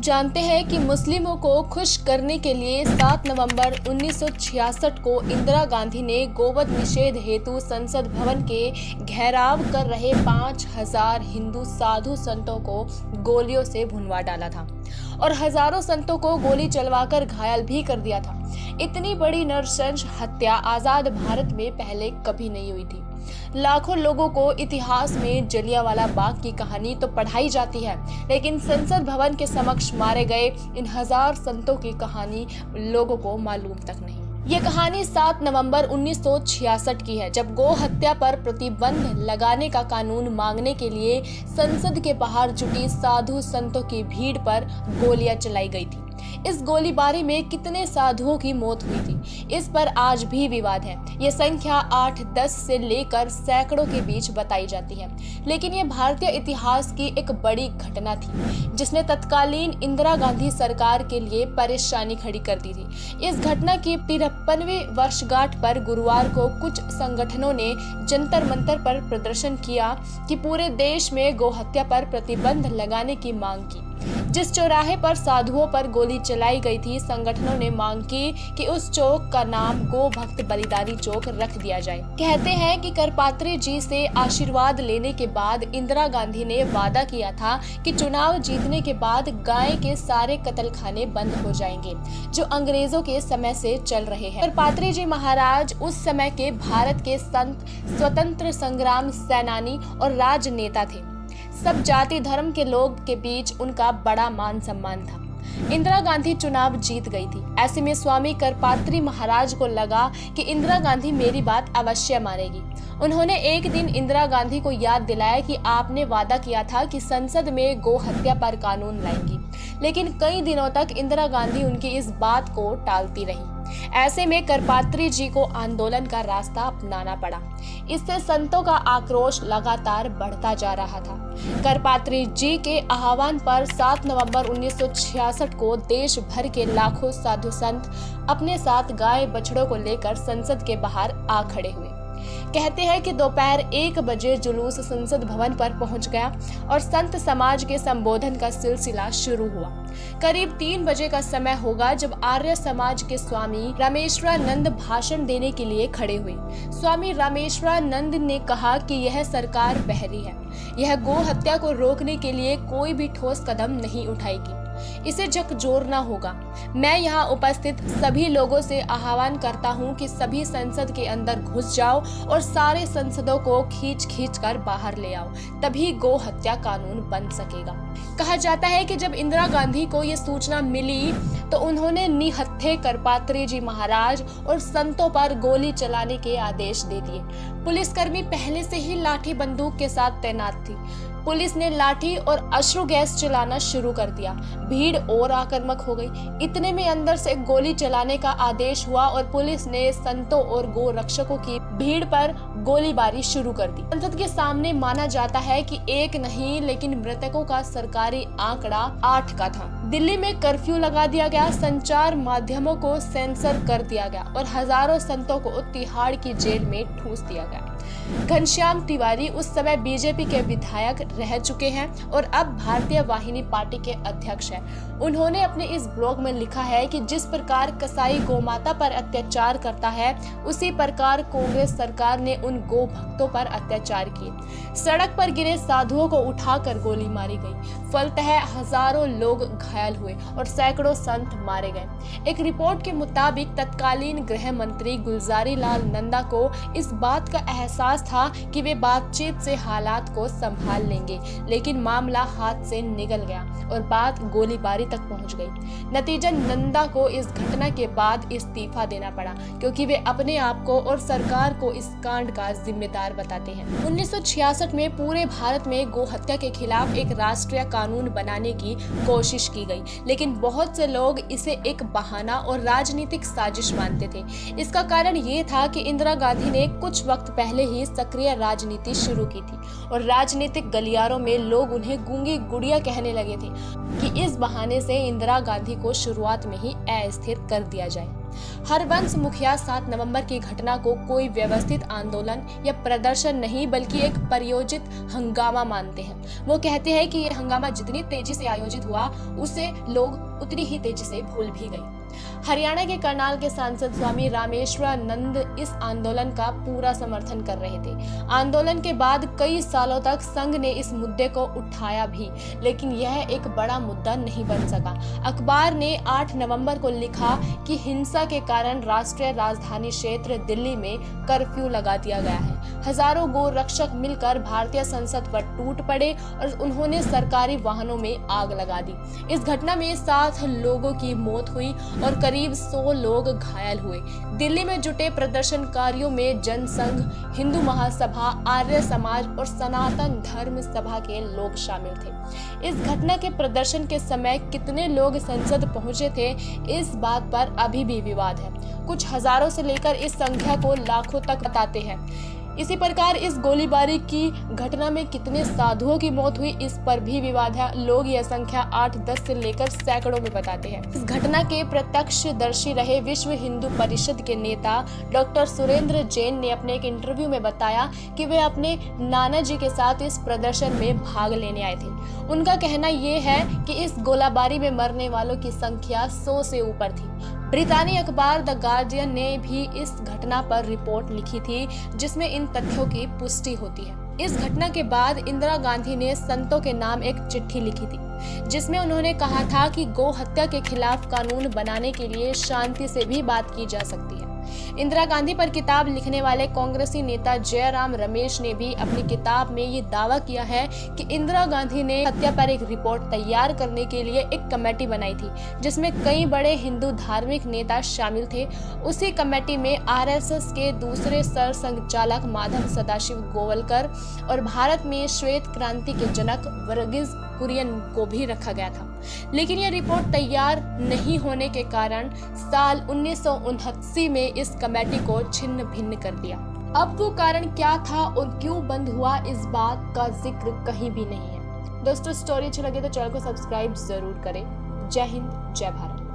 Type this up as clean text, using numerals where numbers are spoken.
जानते हैं कि मुस्लिमों को खुश करने के लिए 7 नवंबर 1966 को इंदिरा गांधी ने गोवध निषेध हेतु संसद भवन के घेराव कर रहे 5000 हिंदू साधु संतों को गोलियों से भुनवा डाला था और हजारों संतों को गोली चलवाकर घायल भी कर दिया था। इतनी बड़ी नृशंस हत्या आजाद भारत में पहले कभी नहीं हुई थी। लाखों लोगों को इतिहास में जलियांवाला बाग की कहानी तो पढ़ाई जाती है, लेकिन संसद भवन के समक्ष मारे गए इन हजार संतों की कहानी लोगों को मालूम तक नहीं। ये कहानी 7 नवंबर 1966 की है, जब गो हत्या पर प्रतिबंध लगाने का कानून मांगने के लिए संसद के बाहर जुटी साधु संतों की भीड़ पर गोलियां चलाई गई थी। इस गोलीबारी में कितने साधुओं की मौत हुई थी, इस पर आज भी विवाद है। ये संख्या 8-10 से लेकर सैकड़ों के बीच बताई जाती है, लेकिन ये भारतीय इतिहास की एक बड़ी घटना थी जिसने तत्कालीन इंदिरा गांधी सरकार के लिए परेशानी खड़ी कर दी थी। इस घटना की 53वीं वर्षगांठ पर गुरुवार को कुछ संगठनों ने जंतर मंतर पर प्रदर्शन किया कि पूरे देश में गो हत्या पर प्रतिबंध लगाने की मांग की। जिस चौराहे पर साधुओं पर गोली चलाई गई थी, संगठनों ने मांग की कि उस चौक का नाम गो भक्त बलिदानी चौक रख दिया जाए। कहते हैं कि करपात्री जी से आशीर्वाद लेने के बाद इंदिरा गांधी ने वादा किया था कि चुनाव जीतने के बाद गाय के सारे कत्लखाने बंद हो जाएंगे जो अंग्रेजों के समय से चल रहे हैं। करपात्री जी महाराज उस समय के भारत के संत, स्वतंत्र संग्राम सेनानी और राजनेता थे। सब जाति धर्म के लोग के बीच उनका बड़ा मान सम्मान था। इंदिरा गांधी चुनाव जीत गई थी। ऐसे में स्वामी करपात्री महाराज को लगा कि इंदिरा गांधी मेरी बात अवश्य मानेगी। उन्होंने एक दिन इंदिरा गांधी को याद दिलाया कि आपने वादा किया था कि संसद में गो हत्या पर कानून लाएंगी, लेकिन कई दिनों तक इंदिरा गांधी उनकी इस बात को टालती रही। ऐसे में करपात्री जी को आंदोलन का रास्ता अपनाना पड़ा। इससे संतों का आक्रोश लगातार बढ़ता जा रहा था। करपात्री जी के आह्वान पर 7 नवंबर 1966 को देश भर के लाखों साधु संत अपने साथ गाय बछड़ों को लेकर संसद के बाहर आ खड़े हुए। कहते हैं कि दोपहर 1 बजे जुलूस संसद भवन पर पहुंच गया और संत समाज के संबोधन का सिलसिला शुरू हुआ। करीब 3 बजे का समय होगा जब आर्य समाज के स्वामी रामेश्वरानंद भाषण देने के लिए खड़े हुए। स्वामी रामेश्वरानंद ने कहा कि यह सरकार बहरी है, यह गो हत्या को रोकने के लिए कोई भी ठोस कदम नहीं उठाएगी, इसे झकझोरना होगा। मैं यहाँ उपस्थित सभी लोगों से आह्वान करता हूँ कि सभी संसद के अंदर घुस जाओ और सारे सांसदों को खींच कर बाहर ले आओ, तभी गो हत्या कानून बन सकेगा। कहा जाता है कि जब इंदिरा गांधी को ये सूचना मिली तो उन्होंने निहत्थे करपात्री जी महाराज और संतों पर गोली चलाने के आदेश दे दिए। पुलिसकर्मी पहले से ही लाठी बंदूक के साथ तैनात थी। पुलिस ने लाठी और अश्रु गैस चलाना शुरू कर दिया। भीड़ और आक्रामक हो गई। इतने में अंदर से गोली चलाने का आदेश हुआ और पुलिस ने संतों और गो रक्षकों की भीड़ पर गोलीबारी शुरू कर दी। संसद के सामने माना जाता है कि एक नहीं लेकिन मृतकों का सरकारी आंकड़ा 8 का था। दिल्ली में कर्फ्यू लगा दिया गया, संचार माध्यमों को सेंसर कर दिया गया और हजारों संतों को तिहाड़ की जेल में ठूंस दिया गया। घनश्याम तिवारी उस समय बीजेपी के विधायक रह चुके हैं और अब भारतीय वाहिनी पार्टी के अध्यक्ष हैं। उन्होंने अपने इस ब्लॉग में लिखा है कि जिस प्रकार कसाई गोमाता पर अत्याचार करता है, उसी प्रकार कांग्रेस सरकार ने उन गो भक्तों पर अत्याचार किए। सड़क पर गिरे साधुओं को उठाकर गोली मारी गई। फलतः हजारों लोग घायल हुए और सैकड़ों संत मारे गए। एक रिपोर्ट के मुताबिक तत्कालीन गृह मंत्री गुलजारी लाल नंदा को इस बात का एहसास था कि वे बातचीत से हालात को संभाल लेंगे, लेकिन मामला हाथ से निकल गया और बात गोलीबारी तक पहुंच गई। नतीजन नंदा को इस घटना के बाद इस्तीफा देना पड़ा, क्योंकि वे अपने आप को और सरकार को इस कांड का जिम्मेदार बताते हैं। 1966 में पूरे भारत में गो हत्या के खिलाफ एक राष्ट्रीय कानून बनाने की कोशिश की गई, लेकिन बहुत से लोग इसे एक बहाना और राजनीतिक साजिश मानते थे। इसका कारण ये था कि इंदिरा गांधी ने कुछ वक्त पहले ही सक्रिय राजनीति शुरू की थी और राजनीतिक गलियारों में लोग उन्हें गूंगी गुड़िया कहने लगे थे कि इस बहाने से इंदिरा गांधी को शुरुआत में ही अस्थिर कर दिया जाए। हरवंश मुखिया 7 नवंबर की घटना को कोई व्यवस्थित आंदोलन या प्रदर्शन नहीं बल्कि एक प्रायोजित हंगामा मानते हैं। वो कहते हैं कि ये हंगामा जितनी तेजी से आयोजित हुआ उसे लोग उतनी ही तेजी से भूल भी गए। हरियाणा के करनाल के सांसद स्वामी रामेश्वरानंद इस आंदोलन का पूरा समर्थन कर रहे थे। आंदोलन के बाद कई सालों तक संघ ने इस मुद्दे को उठाया भी, लेकिन यह एक बड़ा मुद्दा नहीं बन सका। अखबार ने 8 नवंबर को लिखा कि हिंसा के कारण राष्ट्रीय राजधानी क्षेत्र दिल्ली में कर्फ्यू लगा दिया गया है। हजारों गो रक्षक मिलकर भारतीय संसद पर टूट पड़े और उन्होंने सरकारी वाहनों में आग लगा दी। इस घटना में 7 लोगों की मौत हुई और करीब 100 लोग घायल हुए। दिल्ली में जुटे प्रदर्शनकारियों में जनसंघ, हिंदू महासभा, आर्य समाज और सनातन धर्म सभा के लोग शामिल थे। इस घटना के प्रदर्शन के समय कितने लोग संसद पहुंचे थे, इस बात पर अभी भी विवाद है। कुछ हजारों से लेकर इस संख्या को लाखों तक बताते हैं। इसी प्रकार इस गोलीबारी की घटना में कितने साधुओं की मौत हुई, इस पर भी विवाद है। लोग यह संख्या 8-10 से लेकर सैकड़ों में बताते हैं। इस घटना के प्रत्यक्षदर्शी रहे विश्व हिंदू परिषद के नेता डॉक्टर सुरेंद्र जैन ने अपने एक इंटरव्यू में बताया कि वे अपने नाना जी के साथ इस प्रदर्शन में भाग लेने आए थे। उनका कहना यह है कि इस गोलाबारी में मरने वालों की संख्या 100 से ऊपर थी। ब्रितानी अखबार द गार्जियन ने भी इस घटना पर रिपोर्ट लिखी थी, जिसमें इन तथ्यों की पुष्टि होती है। इस घटना के बाद इंदिरा गांधी ने संतों के नाम एक चिट्ठी लिखी थी, जिसमें उन्होंने कहा था कि गौ हत्या के खिलाफ कानून बनाने के लिए शांति से भी बात की जा सकती है। इंदिरा गांधी पर किताब लिखने वाले कांग्रेसी नेता जयराम रमेश ने भी अपनी किताब में ये दावा किया है कि इंदिरा गांधी ने हत्या पर एक रिपोर्ट तैयार करने के लिए एक कमेटी बनाई थी, जिसमें कई बड़े हिंदू धार्मिक नेता शामिल थे। उसी कमेटी में आरएसएस के दूसरे सर संचालक माधव सदाशिव गोवलकर और भारत में श्वेत क्रांति के जनक वर्गीज कुरियन को भी रखा गया था। लेकिन यह रिपोर्ट तैयार नहीं होने के कारण साल 1979 में इस कमेटी को छिन्न भिन्न कर दिया। अब वो कारण क्या था और क्यों बंद हुआ, इस बात का जिक्र कहीं भी नहीं है। दोस्तों, स्टोरी अच्छी लगे तो चैनल को सब्सक्राइब जरूर करें। जय हिंद, जय भारत।